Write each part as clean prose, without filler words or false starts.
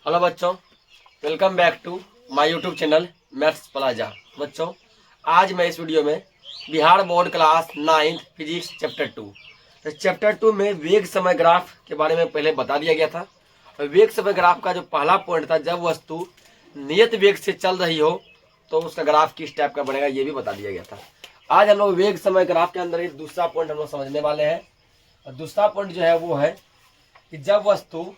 Hello बच्चों, welcome back to my YouTube channel maths plaza. बच्चों, आज मैं इस वीडियो में Bihar board class 9 physics chapter 2 में वेग समय ग्राफ के बारे में पहले बता दिया गया था। वेग समय ग्राफ का जो पहला पॉइंट था, जब वस्तु नियत वेग से चल रही हो तो उसका ग्राफ किस टाइप का बनेगा, ये भी बता दिया गया था। आज हम लोग वेग समय ग्राफ के अंदर एक दूसरा पॉइंट हम लोग समझने वाले हैं। और दूसरा पॉइंट जो है वो है कि जब वस्तु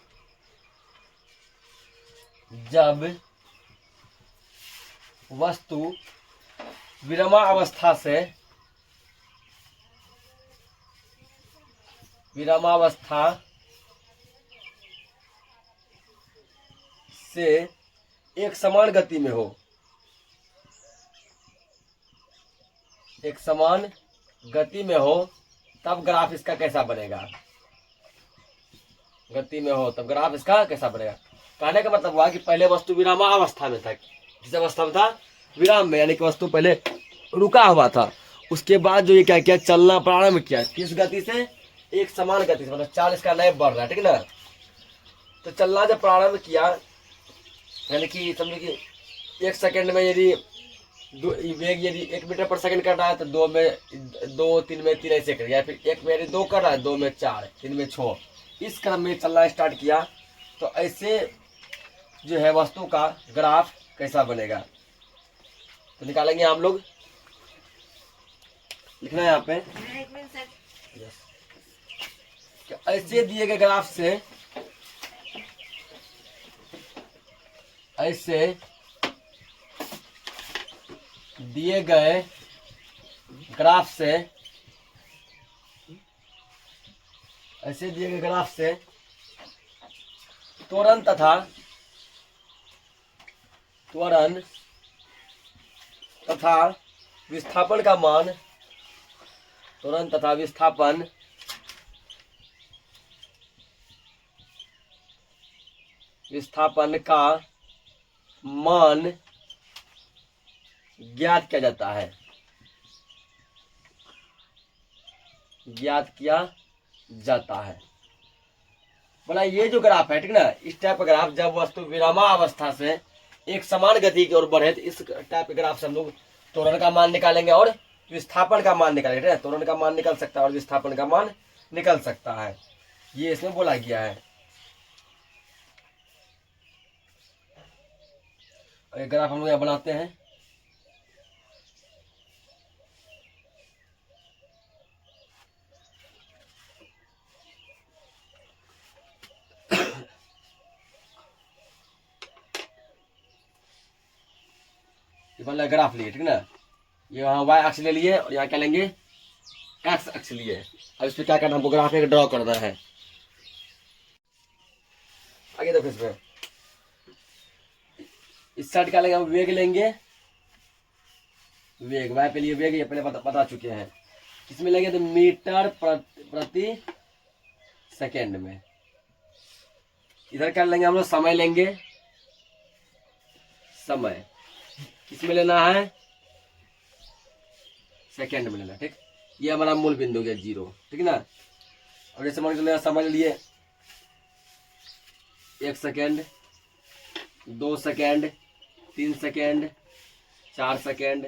विरामावस्था से एक समान गति में हो, तब ग्राफ इसका कैसा बनेगा। गति में हो तब ग्राफ इसका कैसा बनेगा। कहने का मतलब हुआ कि पहले वस्तु विरामावस्था में था। किस अवस्था में था? विराम में, यानी कि वस्तु पहले रुका हुआ था। उसके बाद जो ये क्या किया, चलना प्रारंभ किया। किस गति से? एक समान गति से, मतलब चाल इसका नए बढ़ रहा है, ठीक है ना। तो चलना जब प्रारंभ किया, यानी कि समझिए कि 1 सेकेंड में यदि वेग यदि 1 मीटर पर सेकंड कर रहा है तो 2 में 2, 3 में 3 ऐसे कर, या फिर 1 में यदि 2 कर रहा है, 2 में 4, 3 में 6, इस क्रम में चलना स्टार्ट किया। तो ऐसे जो है वस्तु का ग्राफ कैसा बनेगा, तो निकालेंगे हम लोग। लिखना है यहाँ पे। ऐसे दिए गए ग्राफ से, ऐसे दिए गए ग्राफ से त्वरण तथा विस्थापन का मान, त्वरण तथा विस्थापन का मान ज्ञात किया जाता है। बोला ये जो ग्राफ है, ठीक ना, इस टाइप का ग्राफ जब वस्तु विरामावस्था से एक समान गति की ओर बढ़े, तो इस टाइप के ग्राफ से हम लोग त्वरण का मान निकालेंगे और विस्थापन का मान निकालेंगे। त्वरण का मान निकल सकता है और विस्थापन का मान निकल सकता है, ये इसमें बोला गया है। एक ग्राफ हम लोग यहाँ बनाते हैं। ये ग्राफ लिए, ठीक ना, ये वहाँ y अक्ष ले लिए और यहाँ क्या लेंगे, x अक्ष लिए। अब इस पर क्या करना, हमको ग्राफ एक ड्रॉ करना है। आगे देखो, इसमें इस साइड क्या लेंगे, हम वेग लेंगे। वेग y पे लिए वेग, ये पहले बता चुके हैं। किसमें लेंगे, तो मीटर प्रति सेकेंड में। इधर क्या लेंगे हम लोग, समय लेंगे। समय किसमें लेना है, सेकेंड में लेना, ठीक। ये हमारा मूल बिंदु हो गया 0, ठीक ना। और जैसे मान लीजिए समझ लिए 1 second, 2 second, 3 second, 4 second,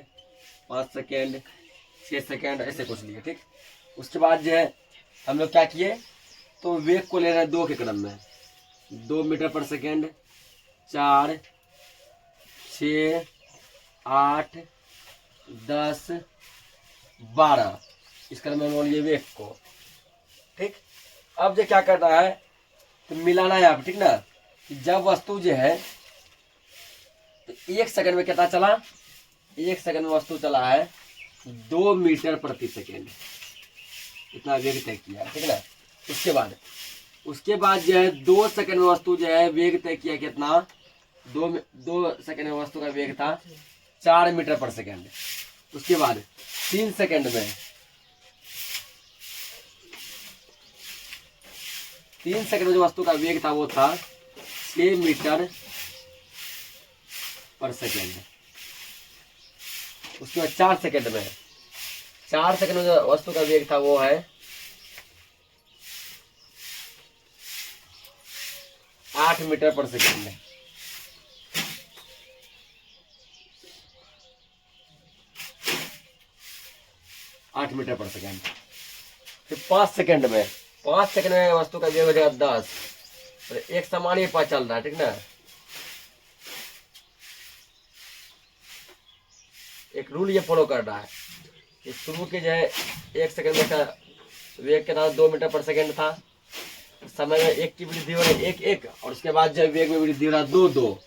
5 second, 6 second, ऐसे कुछ लिए, ठीक। उसके बाद जो है हम लोग क्या किए, तो वेग को ले रहे हैं 2 के क्रम में। 2 मीटर पर सेकेंड, 4, 6, 8, 10, 12, इस क्रम में मान लिए वेग को, ठीक। अब जो क्या करना है, तो मिलाना है यहाँ पे, ठीक ना। जब वस्तु जो है तो 1 सेकंड में कितना चला, 1 सेकंड में वस्तु चला है 2 मीटर प्रति सेकेंड, इतना वेग तय किया, ठीक ना। उसके बाद जो है 2 सेकंड में वस्तु जो है वेग तय किया, कितना, 2 सेकंड में वस्तु का वेग था 4 मीटर पर सेकेंड। उसके बाद 3 सेकंड में 3 सेकंड में जो वस्तु का वेग था वो था 6 मीटर पर सेकेंड। उसके बाद 4 सेकंड में जो वस्तु का वेग था वो है 8 मीटर पर सेकेंड। 8 मीटर पर सेकेंड। फिर 5 सेकेंड में, 5 सेकेंड में वस्तु का वेग हो जाएगा 10। और एक समान ही पास चल रहा है, ठीक ना। एक रूल ये फॉलो कर रहा है कि शुरू के जो है 1 सेकेंड में का वेग के था 2 मीटर पर सेकेंड था, समय में 1 की वृद्धि हो रही है 1 और उसके बाद जब वेग में वृद्धि हो रहा है 2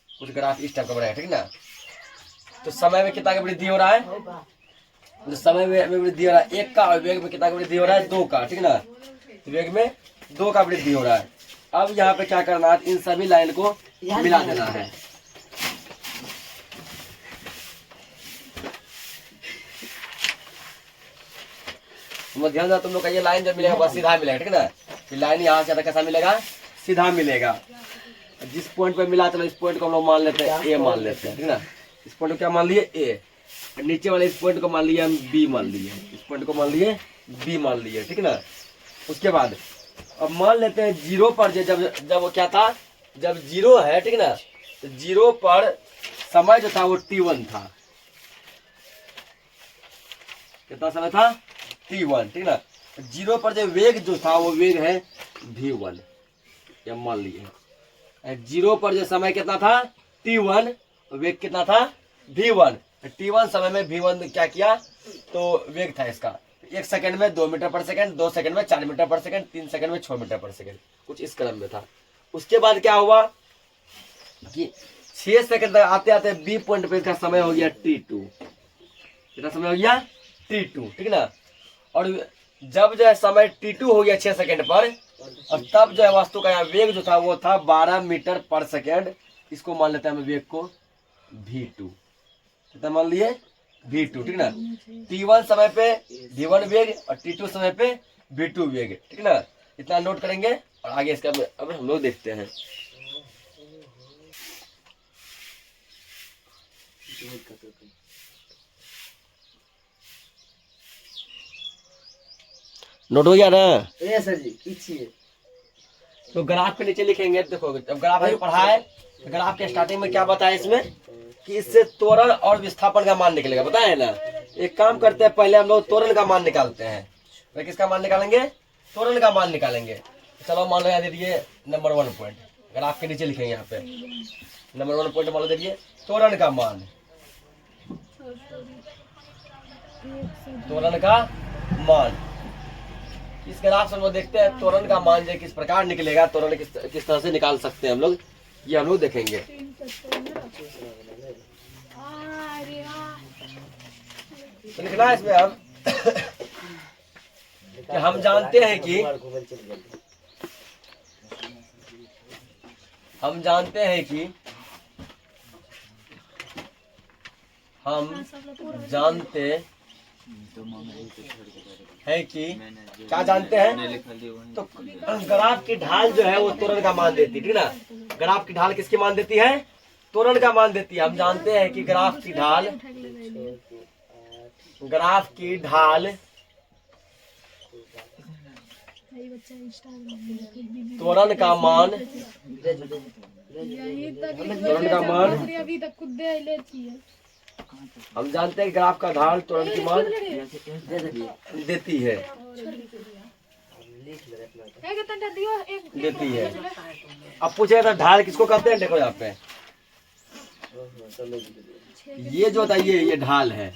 कुछ ग्राफ इस टाइप का बनाया, ठीक ना। तो समय में कितना का वृद्धि हो रहा है, तो समय में वृद्धि हो रहा है 1 का और वेग में कितना का वृद्धि हो रहा है 2 का, ठीक ना। तो वेग में 2 का वृद्धि हो रहा है। अब यहाँ पे क्या करना है, इन सभी लाइन को मिला देना है। ध्यान दो, तुम लोग का ये लाइन जब मिलेगा बस सीधा मिलेगा, ठीक ना। फिर लाइन यहाँ से कैसा मिलेगा, सीधा मिलेगा। जिस पॉइंट पे मिला चलो इस पॉइंट को हम लोग मान लेते हैं ए मान लेते हैं, ठीक ना। इस पॉइंट को क्या मान लिए ए, नीचे वाले इस पॉइंट को मान लिए हम बी मान लिए, इस पॉइंट को मान लिए बी मान लिए, ठीक ना। उसके बाद अब मान लेते हैं 0 पर जब वो क्या था, जब 0 है, ठीक ना, तो 0 पर समय जो था वो t1 था। कितना समय था, t1, ठीक ना। 0 पर जो वेग जो था वो वेग है v1, या मान लिए 0 पर जो समय कितना था t1, वेग कितना था v1। t1 समय में v1 क्या किया, तो वेग था इसका 1 सेकंड में 2 मीटर पर सेकंड, 2 सेकंड में 4 मीटर पर सेकंड, 3 सेकंड में 6 मीटर पर सेकंड, कुछ इस क्रम में था। उसके बाद क्या हुआ कि 6 सेकंड तक आते आते बी पॉइंट पे इसका समय हो गया t2। कितना समय हो गया t2, ठीक ना। और जब जो है समय t2 हो गया 6 सेकंड पर, और तब जो है वस्तु का यहाँ वेग जो था वो था 12 मीटर पर सेकेंड। इसको मान लेते हैं हम वेग को v2, कितना मान लिए v2, ठीक ना। t1 समय पे v1 वेग और t2 समय पे v2 वेग, ठीक ना। इतना नोट करेंगे और आगे इसका अब हम लोग देखते हैं। नोट हो गया ना, सर जी पीछे। तो ग्राफ के नीचे लिखेंगे। देखो जब ग्राफ में पढ़ा है, ग्राफ के स्टार्टिंग में क्या बताया इसमें कि इससे त्वरण और विस्थापन का मान निकलेगा, बताए ना। एक काम करते हैं, पहले हम लोग त्वरण का मान निकालते हैं। तो किसका मान निकालेंगे, त्वरण का मान निकालेंगे। चलो मान लो यहाँ दे दिए नंबर 1 पॉइंट, ग्राफ के नीचे लिखेंगे यहाँ पे नंबर 1 पॉइंट मान लो दे दिए त्वरण का मान, त्वरण का मान। इस ग्राफ से हम लोग देखते हैं त्वरण का मान जो किस प्रकार निकलेगा, त्वरण किस तरह से निकाल सकते हैं हम लोग, ये हम लोग देखेंगे। तो लिखना है इसमें अब कि हम जानते हैं कि हम जानते हैं कि क्या जानते हैं, तो ग्राफ की ढाल जो है वो त्वरण का मान देती है, ठीक ना। ग्राफ की ढाल किसकी मान देती है, त्वरण का मान देती है। हम जानते हैं कि ग्राफ की ढाल त्वरण का मान, त्वरण का मान हम जानते हैं ग्राफ का ढाल त्वरण की मान देती है, देती है। अब पूछेगा था ढाल किसको कहते हैं, देखो यहाँ पे ये जो था ये ढाल है,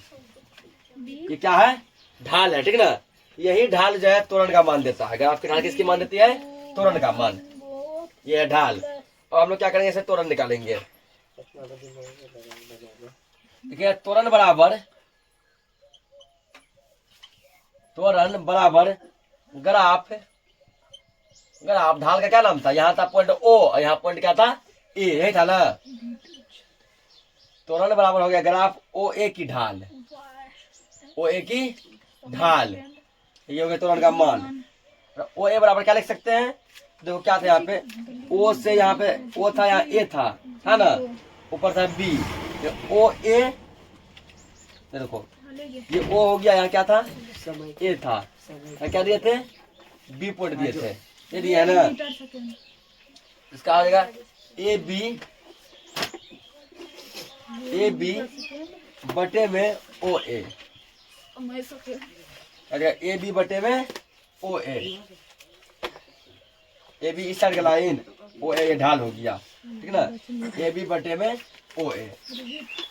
ये क्या है, ढाल है, ठीक ना। यही ढाल जो है त्वरण का मान देता है। ग्राफ की ढाल किसकी मान देती है, त्वरण का मान, ये है ढाल। और हम लोग क्या करेंगे, इसे त्वरण निकालेंगे। देखिए त्वरण बराबर ग्राफ, ढाल का क्या नाम था, यहाँ था पॉइंट ओ और यहाँ पॉइंट क्या था ए, यही था ना। त्वरण बराबर हो गया ग्राफ ओ ए की ढाल, ओ ए की ढाल, ये हो गया त्वरण का मान। ओ ए बराबर क्या लिख सकते हैं, देखो क्या था यहाँ पे, ओ से यहाँ पे ओ था, यहाँ ए था ना, ऊपर था बी, ओ ए ये देखो ये ओ हो गया, यहाँ क्या था ए था, क्या दिए थे बी पॉइंट दिए थे, ये दिया है ना। इसका आ जाएगा ए बी बटे में ओ ए, ए बी बटे में ओ ए बी इस साइड का लाइन, ओ ए ढाल हो गया, ठीक ना। ए बी बटे में ओ ए,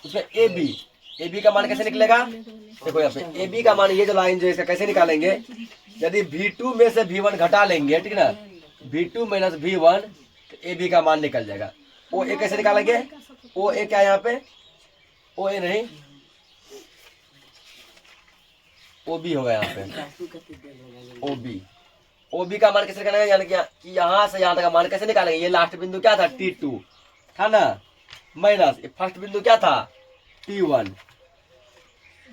उसमें ए बी का मान कैसे निकलेगा, देखो यहाँ पे ए बी का मान, ये जो लाइन जो इसका कैसे निकालेंगे, यदि V2 में से V1 घटा लेंगे, ठीक ना, V2 माइनस V1 तो ए बी का मान निकल जाएगा। ओ ए कैसे निकालेंगे, ओ ए क्या है यहाँ पे, ओ ए नहीं ओ बी होगा यहाँ पे, ओ बी का मान कैसे निकालेंगे, यानी कि यहाँ से यहाँ तक का मान कैसे निकालेंगे, ये लास्ट बिंदु क्या था T2 था ना, माइनस फर्स्ट बिंदु क्या था T1,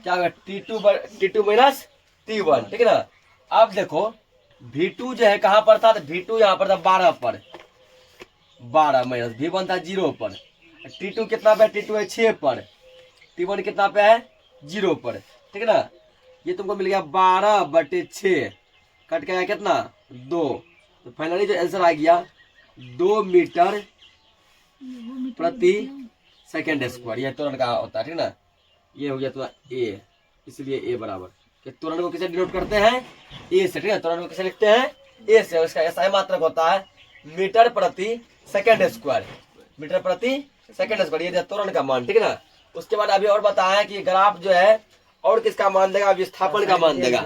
क्या होगा T2 माइनस T1, ठीक है ना। अब देखो V2 जो है कहाँ पर था, तो V2 यहाँ पर था 12 पर, 12 माइनस V1 था 0 पर, T2 कितना पे, T2 है 6 पर, T1 कितना पे है 0 पर, ठीक है ना। ये तुमको मिल गया 12/6, कट गया कितना 2, तो फाइनली जो आंसर आ गया 2 मीटर प्रति सेकेंड स्क्वायर, यह त्वरण का होता है, ठीक ना। ये हो गया तुम्हारा ए, इसलिए ए बराबर कि त्वरण को किसे डिनोट करते हैं ए से, ठीक है। त्वरण को किसे लिखते हैं ए से, उसका ऐसा मात्रक होता है मीटर प्रति सेकेंड स्क्वायर, मीटर प्रति सेकेंड स्क्वायर, ये त्वरण का मान, ठीक है ना। उसके बाद अभी और बताया कि ग्राफ जो है और किसका मान देगा, विस्थापन का मान देगा,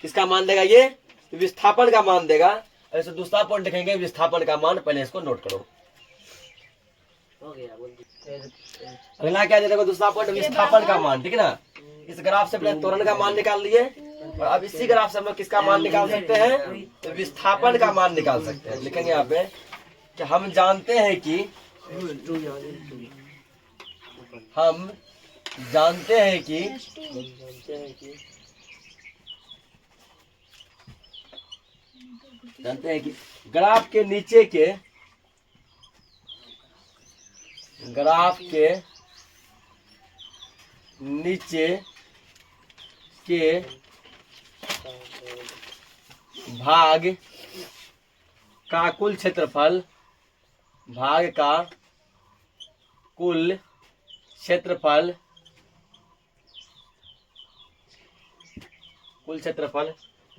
किसका मान देगा, ये विस्थापन का मान देगा। ऐसे दूसरा पॉइंट लिखेंगे विस्थापन का मान, पहले इसको नोट करो। अगला क्या देखो दूसरा पॉइंट विस्थापन का मान, ठीक है ना। इस ग्राफ से पहले त्वरण का मान निकाल लिए, और अब इसी ग्राफ से हम लोग किसका मान निकाल सकते हैं, तो विस्थापन का मान निकाल सकते हैं। लिखेंगे यहाँ पे कि हम जानते हैं कि ग्राफ के नीचे के भाग का कुल क्षेत्रफल,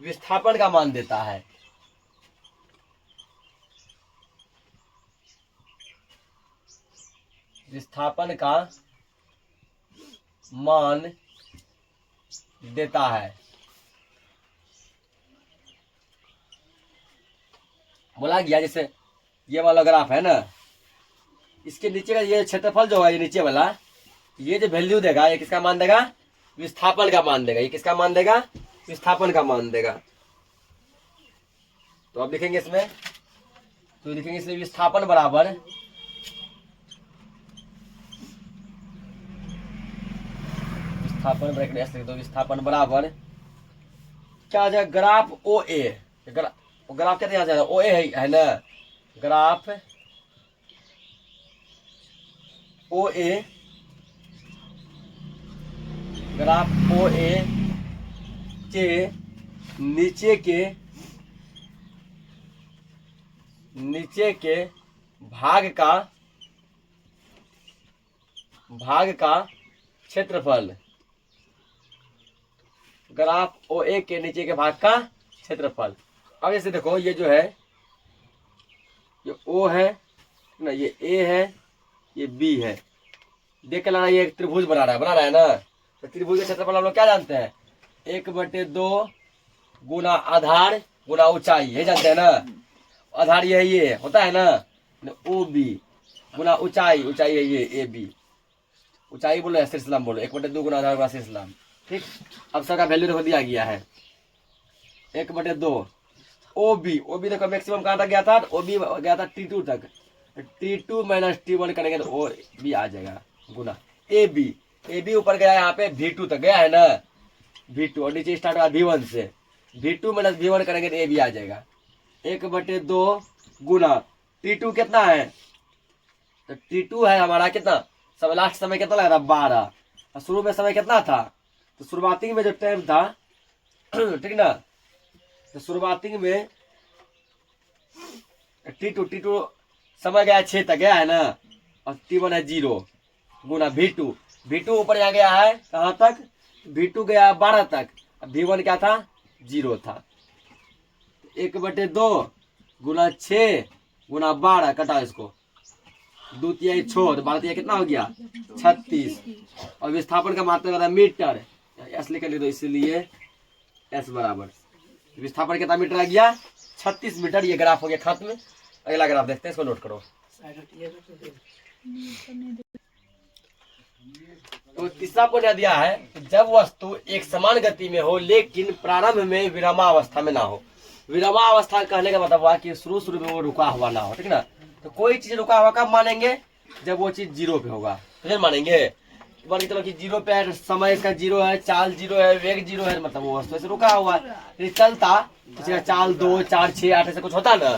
विस्थापन का मान देता है। विस्थापन का मान देता है। बोला गया जैसे ये वाला ग्राफ है ना, इसके नीचे का ये क्षेत्रफल जो है, ये नीचे वाला, ये जो वैल्यू देगा, ये किसका मान देगा, विस्थापन का मान देगा। ये किसका मान देगा, विस्थापन का मान देगा। तो अब लिखेंगे इसमें, तो लिखेंगे इसमें विस्थापन बराबर विस्थापन बराबर क्या आ जाएगा, ग्राफ ओ ए, ग्राफ क्या आ जाएगा, ओ ए है ना, ग्राफ ओ ए, के नीचे के भाग का क्षेत्रफल, ग्राफ ओ ए के नीचे के भाग का क्षेत्रफल। अब जैसे देखो ये जो है, ये ओ है ना, ये ए है, ये बी है, देख के लग रहा है ये एक त्रिभुज बना रहा है ना। तो त्रिभुज का क्षेत्रफल हम लोग क्या जानते हैं, 1/2 गुना आधार गुना ऊंचाई, ये जानते हैं ना। आधार ये होता है ना, ओ बी गुना ऊंचाई है ये ए बी, ऊंचाई बोलो शीर्षलंब बोलो, 1/2 गुना आधार गुना शीर्षलंब, ठीक। अब सबका वैल्यू देखो दिया गया है 1/2। ओ बी देखो मैक्सिमम कहाँ तक गया था, ओ बी गया था T2 तक, T2 माइनस T1 करेंगे तो ओ बी आ जाएगा गुना ए बी ऊपर गया यहाँ पे V2 तक गया है ना, V2, और नीचे स्टार्ट हुआ V1 से, V2 माइनस V1 करेंगे तो ए बी आ जाएगा 1/2 गुना T2 कितना है, तो T2 है हमारा कितना, सब लास्ट समय कितना लग रहा 12, शुरू में समय कितना था तो शुरुआती में जो टाइम था ठीक ना, तो शुरुआती में T2 समय गया 6 तक गया है ना, और T1 है 0 गुना V2 ऊपर यहाँ गया है कहाँ तक, V2 गया 12 तक, V1 क्या था 0 था। 1/2 गुना 6 गुना 12, कटा इसको 2 तिहाई 6, तो 12 तिहाई कितना हो गया 36, और विस्थापन का मात्रा होता है मीटर, एस लिख ली, तो इसलिए एस बराबर विस्थापन कितना मीटर आ गया 36 मीटर। ये ग्राफ हो गया खत्म। अगला ग्राफ देखते हैं, इसको नोट करो। तो तीसरा पॉइंट दिया है, जब वस्तु एक समान गति में हो लेकिन प्रारंभ में विरामावस्था में ना हो। विरामावस्था कहने का मतलब हुआ कि शुरू में वो रुका हुआ ना हो, ठीक ना। तो कोई चीज रुका हुआ कब मानेंगे, जब वो चीज 0 पे होगा, तो मानेंगे। मान के चलो कि 0 पे है, समय इसका 0 है, चाल 0 है, वेग 0 है, मतलब वो वस्तु ऐसे रुका हुआ है। चलता तो चाल 2 4 6 8 ऐसे कुछ होता ना,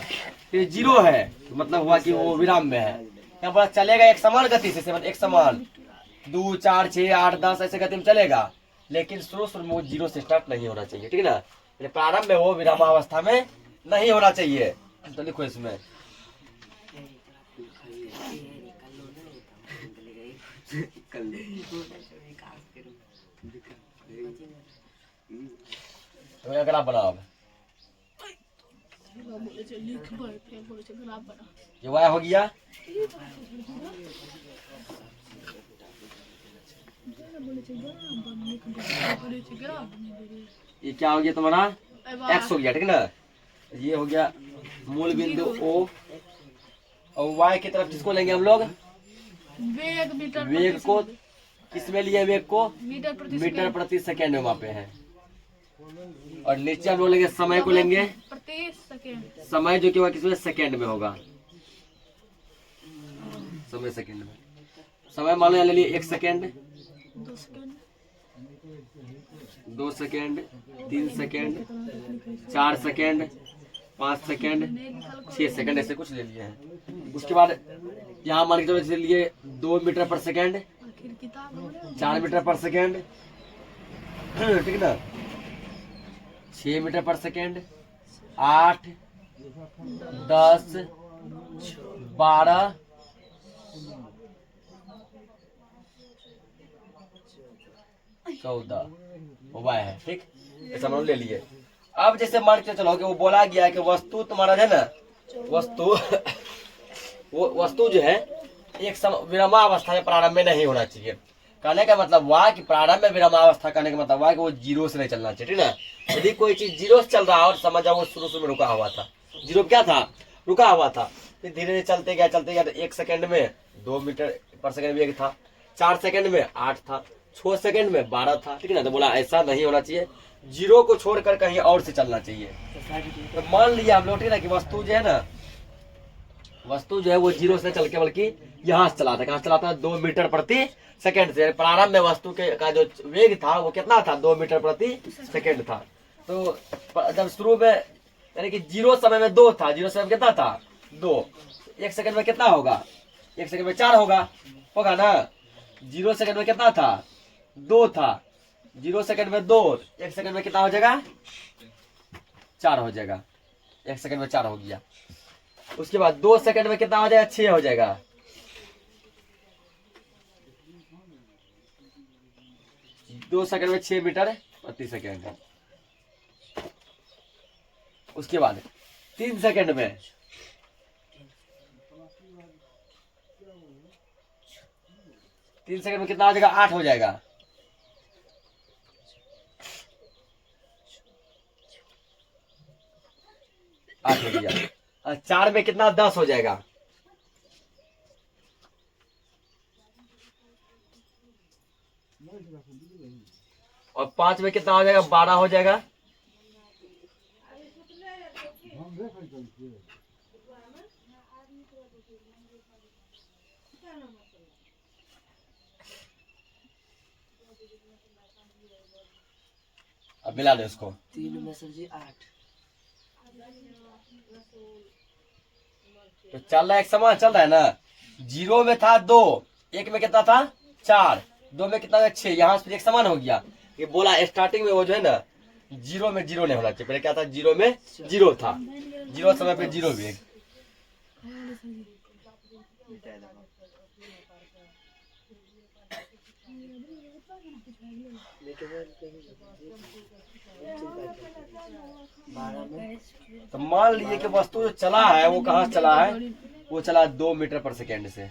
फिर 0 है तो मतलब हुआ कि वो विराम में है। यहाँ पर चलेगा एक समान गति से, मतलब एक समान 2 4 6 8 10 ऐसे गति में चलेगा, लेकिन शुरू में वो 0 से स्टार्ट नहीं होना चाहिए, ठीक है ना। प्रारंभ में वो विरामावस्था में नहीं होना चाहिए। तो लिखो इसमें ग्राफ बनाओ। ये वाया हो गया, ये क्या हो गया तुम्हारा एक्स हो गया, ठीक ना। ये हो गया मूल बिंदु O, और वाई की तरफ किसको लेंगे हम लोग, वेग को किसमें लिए, वेग को मीटर प्रति सेकेंड में मापे हैं। और नीचे हम लोग लेंगे समय को, लेंगे प्रति सेकेंड, समय जो कि वह किसमें सेकेंड में होगा, समय सेकेंड में। समय मान लो ले लिए 1 second 2 second 3 second 4 second 5 second 6 second ऐसे कुछ ले लिए हैं। उसके बाद यहाँ मान के चलो लिए 2 मीटर पर सेकेंड 4 मीटर पर सेकेंड, ठीक ना, 6 मीटर पर सेकेंड 8 10 12 14 वाई है, ठीक। ऐसा हम ले लिए। अब जैसे मान के चलो कि वो बोला गया कि वस्तु तुम्हारा है ना, वो वस्तु जो है एक विरामावस्था में प्रारंभ में नहीं होना चाहिए। कहने का मतलब हुआ कि प्रारंभ में विरामावस्था कहने का मतलब हुआ कि वो 0 से नहीं चलना चाहिए, ठीक ना। यदि कोई चीज 0 से चल रहा है और समझा वो शुरू में रुका हुआ था, 0 क्या था, रुका हुआ था, फिर धीरे धीरे चलते गया तो 1 सेकेंड में 2 मीटर पर सेकेंड वेग था, 4 सेकेंड में 8 था, 6 सेकेंड में 12 था, ठीक है ना। तो बोला ऐसा नहीं होना चाहिए, 0 को छोड़कर कहीं और से चलना चाहिए। तो मान लिया हम लोग, ठीक है ना, कि वस्तु जो है ना, वस्तु जो है वो 0 से चल के बल्कि यहाँ से चलाता है, कहाँ चलाता है 2 मीटर प्रति सेकेंड से। प्रारंभ में वस्तु के का जो वेग था वो कितना था 2 मीटर प्रति सेकेंड था। तो जब शुरू में यानी कि 0 समय में 2 था, 0 समय में कितना था 2, 1 सेकेंड में कितना होगा, 1 सेकेंड में 4 होगा ना। 0 सेकेंड में कितना था 2 था, 0 सेकेंड में 2, 1 सेकेंड में कितना हो जाएगा 4 हो जाएगा, 1 सेकेंड में 4 हो गया। उसके बाद 2 सेकेंड में कितना हो जाएगा 6 हो जाएगा, 2 सेकेंड में 6 मीटर प्रति सेकेंड। उसके बाद 3 सेकेंड में 3 सेकेंड में कितना हो जाएगा 8 हो जाएगा। 8 हो गया। और 4 में कितना 10 हो जाएगा। और 5 में कितना हो जाएगा 12 हो जाएगा। अब मिला दे उसको। 3 में सर जी 8। तो चल रहा है एक समान चल रहा है ना। 0 में था 2, 1 में कितना था 4, 2 में कितना था 6, यहाँ से एक समान हो गया। ये बोला स्टार्टिंग में वो जो है ना जीरो में जीरो नहीं होना चाहिए। पहले क्या था, जीरो में जीरो था, जीरो समय पे जीरो वेग। तो मान लीजिए कि वस्तु जो चला है वो कहाँ से चला है, वो चला 2 मीटर पर सेकेंड से।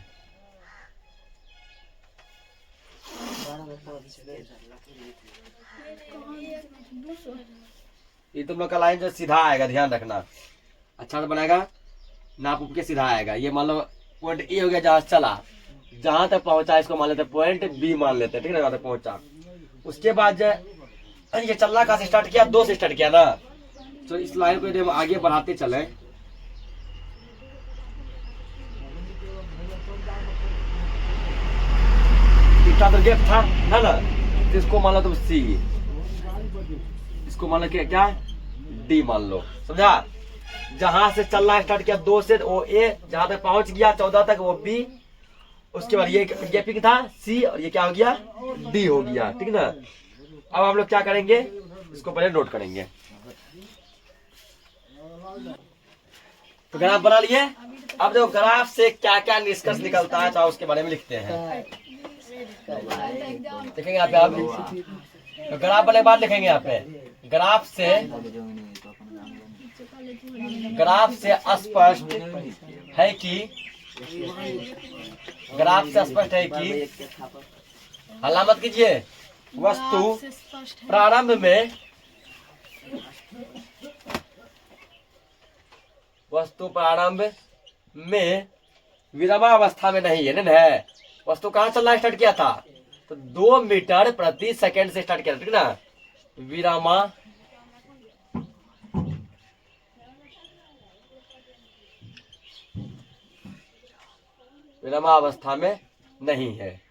ये तुम लोग का लाइन जो सीधा आएगा, ध्यान रखना, अच्छा से बनाएगा, नाप उप के सीधा आएगा। ये मान लो पॉइंट ए हो गया, जहां चला, जहां तक पहुंचा इसको मान लेते हैं पॉइंट बी मान लेते हैं, ठीक है ना, जहां तक पहुंचा। उसके बाद जो ये चलना कहाँ से स्टार्ट किया, 2 से स्टार्ट किया ना। तो इस लाइन को यदि हम आगे बढ़ाते चले, इतना तो गैप था है ना, तो इसको मान लो तुम सी, इसको मान लो क्या, डी मान लो, समझा। जहां से चलना स्टार्ट किया 2 से, वो ए, जहां तक पहुंच गया 14 तक वो बी, उसके बाद ये गैपिंग था सी, और ये क्या हो गया, डी हो गया, ठीक है ना। अब हम लोग क्या करेंगे, इसको पहले नोट करेंगे। तो ग्राफ बना लिए। अब देखो ग्राफ से क्या क्या निष्कर्ष निकलता है, चाहे उसके बारे में लिखते हैं, देखेंगे यहाँ पे। आप तो ग्राफ वाले बात लिखेंगे यहाँ पे। ग्राफ से स्पष्ट है कि, ग्राफ से स्पष्ट है कि, अलामत कीजिए, वस्तु प्रारंभ में विरामावस्था में नहीं है ना। वस्तु कहाँ चलना स्टार्ट किया था, तो 2 मीटर प्रति सेकंड से स्टार्ट किया था, ठीक ना। विरामावस्था में नहीं है,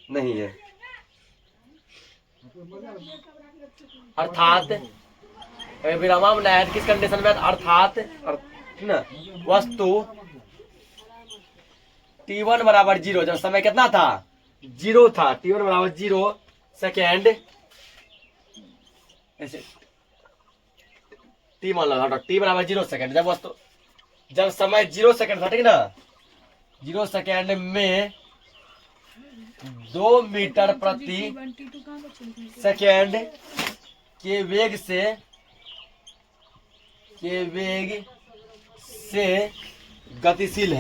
नहीं है, अर्थात विरामा में है किस कंडीशन में, अर्थात ना वस्तु t1 बराबर 0, जब समय कितना था, 0 था, t1 बराबर 0 सेकेंड, ऐसे टी मान लो, टी बराबर 0 सेकेंड, जब समय 0 सेकेंड था, ठीक ना, 0 सेकेंड में 2 मीटर प्रति सेकेंड के वेग से गतिशील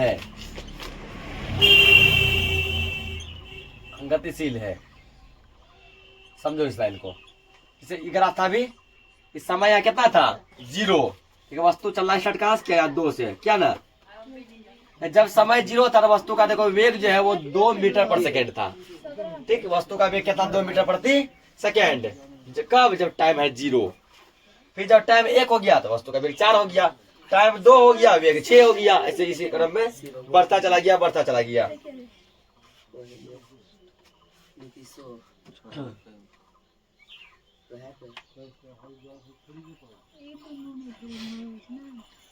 है, समझो इस लाइन को। इसे ग्राफ था भी, इस समय यहाँ कितना था, 0, वस्तु चलना स्टार्ट कहाँ से किया, 2 से, क्या ना। जब समय 0 था तो वस्तु का देखो वेग जो है वो 2 मीटर पर सेकेंड था, ठीक। वस्तु का वेग कितना, 2 मीटर प्रति सेकेंड, कब, जब टाइम है 0। फिर जब टाइम 1 हो गया तो वस्तु का वेग 4 हो गया, टाइम 2 हो गया, वेग 6 हो गया, ऐसे इसी क्रम में बढ़ता चला गया।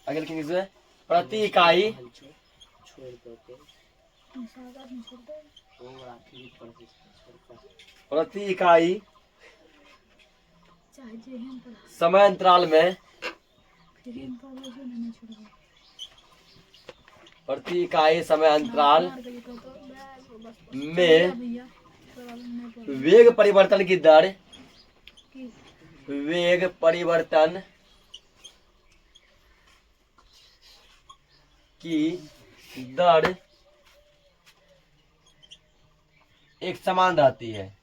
अगले लिखेंगे प्रति इकाई समय अंतराल में, प्रति इकाई समय अंतराल में वेग परिवर्तन की दर, एक समान रहती है,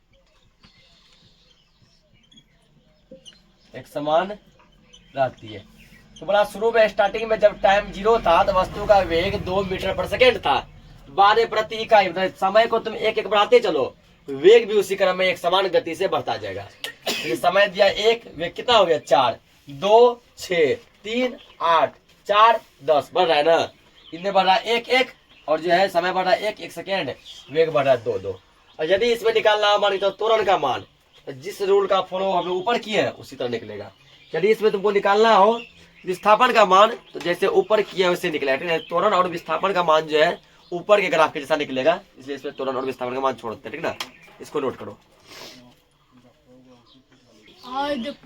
तो बड़ा शुरू में स्टार्टिंग में जब टाइम 0 था तो वस्तु का वेग 2 मीटर पर सेकेंड था। बाद में प्रति इकाई समय को तुम एक बढ़ाते चलो, वेग भी उसी क्रम में एक समान गति से बढ़ता जाएगा। तो समय दिया 1, वेग कितना हो गया 4, 2 6 3 8 4 10, बढ़ रहा है ना, इनमें बढ़ रहा है 1 और जो है समय बढ़ रहा है 1 सेकेंड, वेग बढ़ रहा है 2 2। और यदि इसमें निकालना मानी तो त्वरण का मान, तो जिस रूल का फॉलो हम लोग ऊपर किए हैं उसी तरह निकलेगा। यदि इसमें तुमको निकालना हो विस्थापन का मान, तो जैसे ऊपर किया वैसे निकलेगा, त्वरण और विस्थापन का मान जो है ऊपर के ग्राफ के जैसा निकलेगा, इसलिए इसमें त्वरण और विस्थापन का मान छोड़ते हैं, ठीक ना। इसको नोट करो।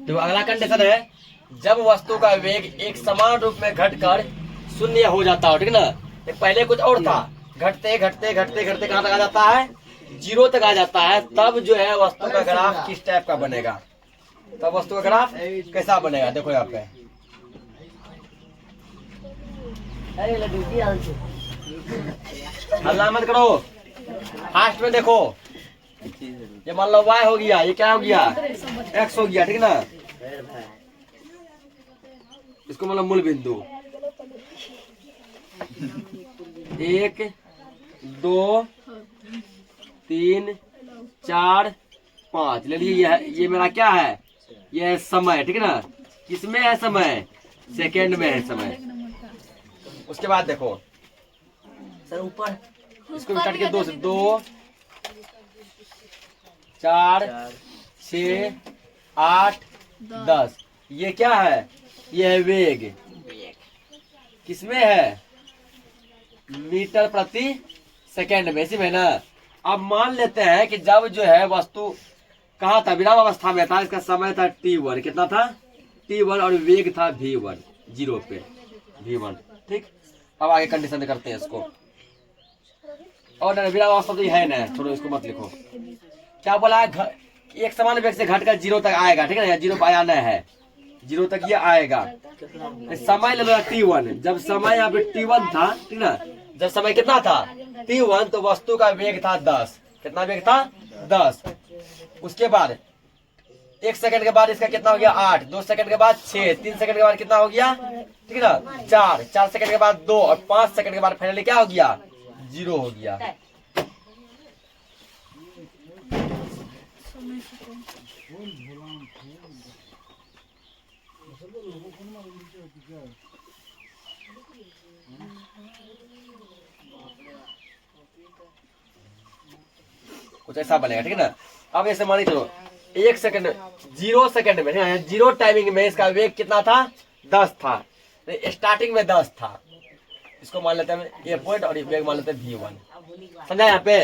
तो अगला कंडीशन है, जब वस्तु का वेग एक समान रूप में घटकर शून्य हो जाता हो, ठीक ना। तो पहले कुछ और था, घटते घटते घटते घटते कहाँ तक आ जाता है, 0 तक आ जाता है, तब जो है वस्तु का ग्राफ किस टाइप का बनेगा, तब वस्तु का ग्राफ कैसा बनेगा। देखो यहाँ पे हल्ला मत करो, फास्ट में देखो। ये मान लो y हो गया, ये क्या हो गया, x हो गया, ठीक ना। इसको मतलब मूल बिंदु 1 2 3 4 5 ले लीजिए। ये मेरा क्या है, ये है समय, ठीक ना। किसमें है समय, सेकेंड में है समय। उसके बाद देखो सर ऊपर, इसको भी काट के 2 से 2 4 6 8 10, ये क्या है, ये है वेग। किसमें है, मीटर प्रति सेकेंड में, इसी में ना। अब मान लेते हैं कि जब जो है वस्तु कहाँ था, विराम अवस्था में था, इसका समय था t1, कितना था t1, और वेग था v1, 0 पे v1, ठीक। अब आगे कंडीशन करते हैं इसको। और विराम अवस्था तो ये है ना, छोड़ो इसको मत लिखो। क्या बोला है, एक समान वेग से घटकर 0 तक आएगा, ठीक है ना, 0 पे आना है, 0 तक ये आएगा। समय ले लो t1, जब समय यहाँ पे t1 था, ठीक ना, जब समय कितना था t1, तो वस्तु का वेग था 10, कितना वेग था 10। उसके बाद 1 सेकंड के बाद इसका कितना हो गया 8, 2 सेकंड के बाद 6, 3 सेकंड के बाद कितना हो गया, ठीक है ना 4, 4 सेकंड के बाद 2, और 5 सेकंड के बाद फाइनली क्या हो गया, 0 हो गया। कुछ ऐसा बनेगा, ठीक है ना। अब ऐसे मान चलो 1 सेकंड 0 सेकंड में, 0 टाइमिंग में इसका वेग कितना था, 10 था, स्टार्टिंग में 10 था। इसको मान लेते हैं ये पॉइंट, और ये वेग मान लेते हैं v1। समझा यहाँ पे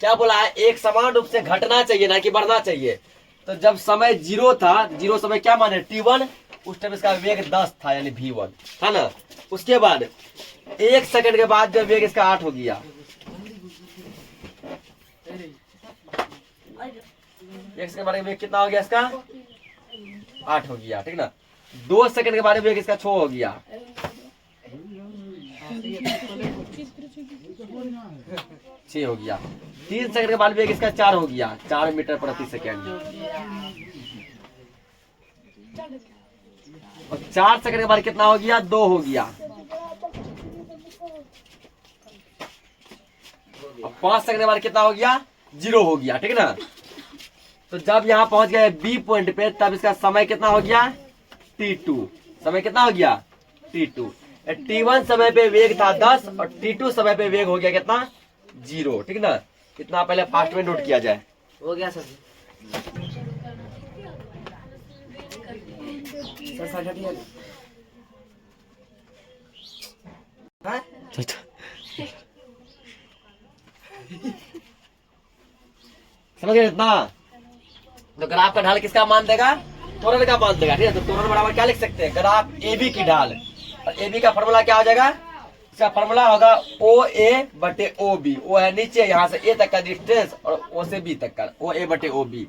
क्या बोला है, एक समान रूप से घटना चाहिए ना कि बढ़ना चाहिए। तो जब समय 0 था, 0 समय क्या माने t1, उस टाइम इसका वेग 10 था, यानी v1 था ना। उसके बाद 1 सेकंड के बाद जब वेग इसका 8 हो गया, 1 सेकंड के बाद वेग कितना हो गया इसका 8 हो गया, ठीक ना। 2 सेकंड के बाद वेग इसका 6 हो गया, 6 हो गया। 3 सेकंड के बाद वेग इसका 4 हो गया, 4 मीटर प्रति सेकंड। और 4 सेकंड के बाद कितना हो गया, 2 हो गया। और 5 सेकंड के बाद कितना हो गया, 0 हो गया, ठीक है ना। तो जब यहाँ पहुंच गए बी पॉइंट पे, तब इसका समय कितना हो गया, t2, समय कितना हो गया t2। t1 समय पे वेग था 10, और t2 समय पे वेग हो गया कितना, 0, ठीक ना। इतना पहले फास्ट में नोट किया जाए। हो गया सर। समझ गए इतना। तो ग्राफ का ढाल किसका मान देगा, त्वरण का मान देगा, ठीक है। तो त्वरण बराबर क्या लिख सकते हैं, ग्राफ AB की ढाल, और AB का फॉर्मूला क्या हो जाएगा, इसका फॉर्मूला होगा OA बटे OB। O है नीचे, यहाँ से A तक का डिस्टेंस, और O से B तक का OA बटे OB।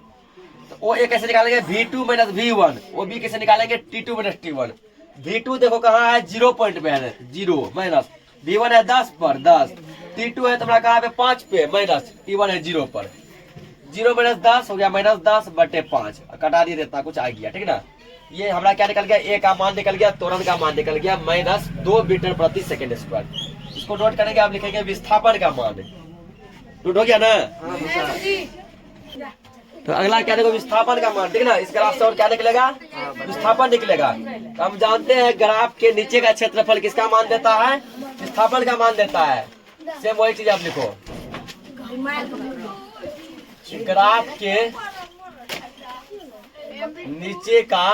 तो OA कैसे निकालेंगे, V2 माइनस V1। OB कैसे निकालेंगे, T2 माइनस T1। V2 देखो कहाँ है, 0 पॉइंट पे है, 0 माइनस V1 है 10 पर 10, T2 है तुम्हारा कहाँ पे 5 पे, माइनस T1 है 0 पर। 0 माइनस 10 हो गया माइनस 10 बटे 5, कटा दिए देता कुछ आ गया, ठीक ना। ये हमारा क्या निकल गया, ए का मान निकल गया, त्वरण का मान निकल गया माइनस 2 मीटर प्रति सेकंड स्क्वायर। इसको नोट करेंगे, आप लिखेंगे विस्थापन का मान। नोट हो गया ना। तो अगला क्या देखो, विस्थापन का मान, ठीक ना। इस ग्राफ से और क्या निकलेगा, विस्थापन निकलेगा। तो हम जानते हैं ग्राफ के नीचे का क्षेत्रफल किसका मान देता है, विस्थापन का मान देता है। सेम वही चीज आप लिखो, ग्राफ के नीचे का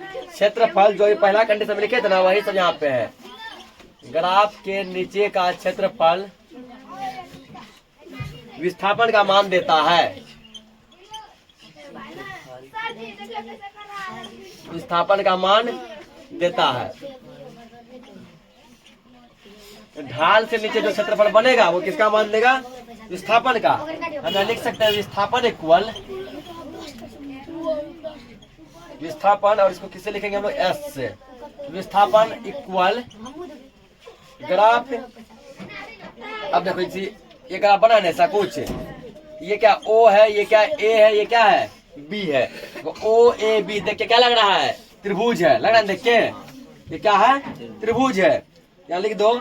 क्षेत्रफल, जो ये पहला कंडीशन में लिखे थे ना, वही सब यहाँ पे है। ग्राफ के नीचे का क्षेत्रफल विस्थापन का मान देता है। विस्थापन का मान देता है। ढाल से नीचे जो क्षेत्रफल बनेगा वो किसका मान देगा? विस्थापन का। हम यहाँ लिख सकते हैं विस्थापन इक्वल विस्थापन, और इसको किससे लिखेंगे हम लोग? एस से। विस्थापन इक्वल ग्राफ। अब देखो ये ग्राफ बना है ऐसा कुछ, ये क्या O है, ये क्या A है, ये क्या है B है। तो O A B देख के क्या लग रहा है? त्रिभुज है। लग रहा है देख के ये क्या है? त्रिभुज है। यहाँ लिख दो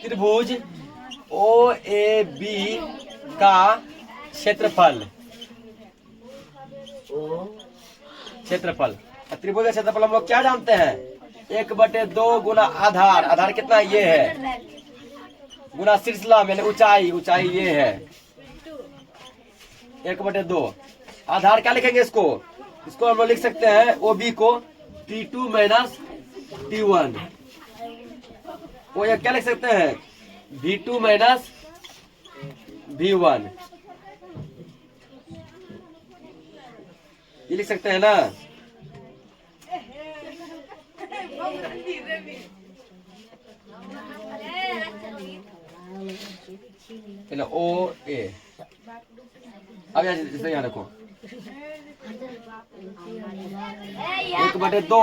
त्रिभुज O A B का क्षेत्रफल। क्षेत्रफल त्रिभुज का क्षेत्रफल हम लोग क्या जानते हैं? 1/2 गुना आधार। आधार कितना ये है, गुना शीर्षला मैंने ऊंचाई। ऊंचाई ये है 1/2। आधार क्या लिखेंगे इसको? इसको हम लोग लिख सकते हैं OB को T2 माइनस T1। वो ये क्या लिख सकते हैं? V2 minus V1। ये लिख सकते हैं ना। O A। अब यहाँ रखो 1/2।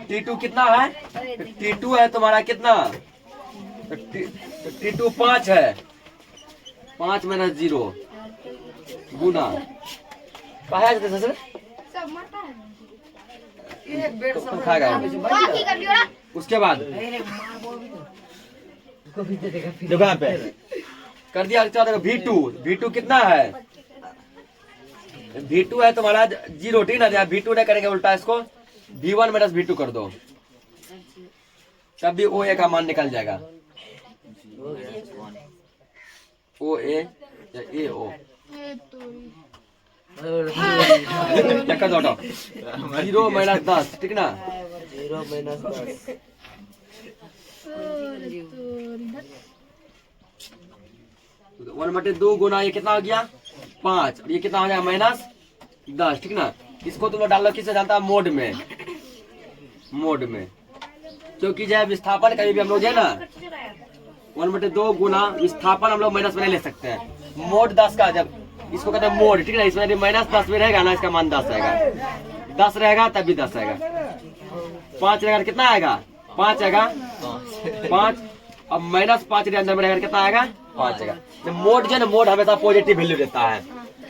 T2 कितना है? T2 है तुम्हारा कितना? T2 5 है। 5 माइनस 0 गुना कहा है सर? तो खाएगा। उसके बाद देखो यहाँ पे कर दिया। देखो V2 कितना है? V2 है तुम्हारा 0, ठीक ना? V2 नहीं करेंगे उल्टा इसको V1 माइनस V2 कर दो, तब भी OA का मान निकल जाएगा। OA या AO कर दो 0 माइनस 10, ठीक ना? 0 माइनस 10 1/2 गुना ये कितना हो गया? 5। और ये कितना हो जाएगा? माइनस 10, ठीक ना? इसको तुम लोग डाल लो किससे जानता है? मोड में। मोड में क्योंकि जो है विस्थापन कभी भी हम लोग जो है ना 1/2 गुना विस्थापन हम लोग माइनस में ले सकते हैं। मोड 10 का जब इसको कहते हैं मोड, ठीक है? इसमें माइनस 10 में रहेगा ना, इसका मान 10 आएगा। 10 रहेगा तब भी 10 आएगा। 5 रहेगा कितना आएगा? 5 आएगा। 5 अब माइनस 5 अंदर में रहेगा कितना आएगा? 5 आएगा। तो मोड जो है ना, मोड हमेशा पॉजिटिव वैल्यू देता है।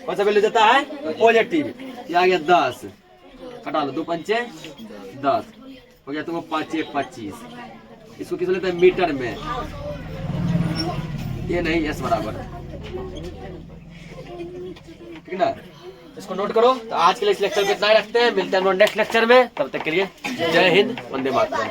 कौन सा वैल्यू देता है? पॉजिटिव। ये आ गया 10, हटा लो 2 पंचे 10 हो गया तुमको 5 25। इसको किस लेते हैं? मीटर में। ये नहीं S बराबर, ठीक ना? इसको नोट करो। तो आज के लिए इस लेक्चर को इतना ही रखते हैं। मिलते हैं हम लोग नेक्स्ट लेक्चर में। तब तक के लिए जय हिंद, वंदे मातरम।